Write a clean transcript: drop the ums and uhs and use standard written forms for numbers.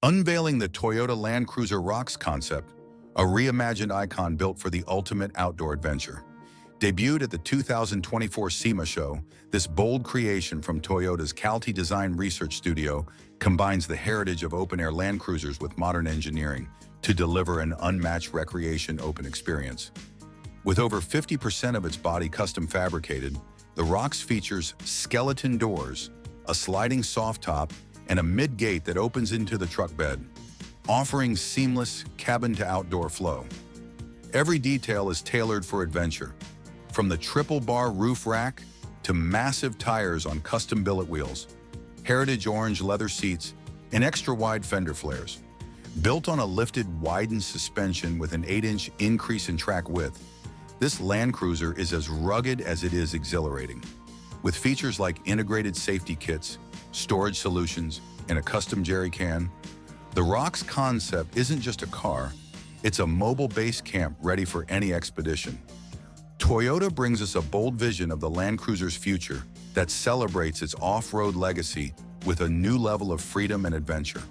Unveiling the Toyota Land Cruiser ROX Concept, a reimagined icon built for the ultimate outdoor adventure. Debuted at the 2024 SEMA Show, this bold creation from Toyota's Calty Design Research Studio combines the heritage of open-air Land Cruisers with modern engineering to deliver an unmatched recreation open experience. With over 50% of its body custom fabricated, the ROX features skeleton doors, a sliding soft top, and a mid-gate that opens into the truck bed, offering seamless cabin-to-outdoor flow. Every detail is tailored for adventure, from the triple-bar roof rack to massive tires on custom billet wheels, heritage orange leather seats, and extra-wide fender flares. Built on a lifted, widened suspension with an 8-inch increase in track width, this Land Cruiser is as rugged as it is exhilarating. With features like integrated safety kits, storage solutions, and a custom jerry can, the ROX Concept isn't just a car, it's a mobile base camp ready for any expedition. Toyota brings us a bold vision of the Land Cruiser's future that celebrates its off-road legacy with a new level of freedom and adventure.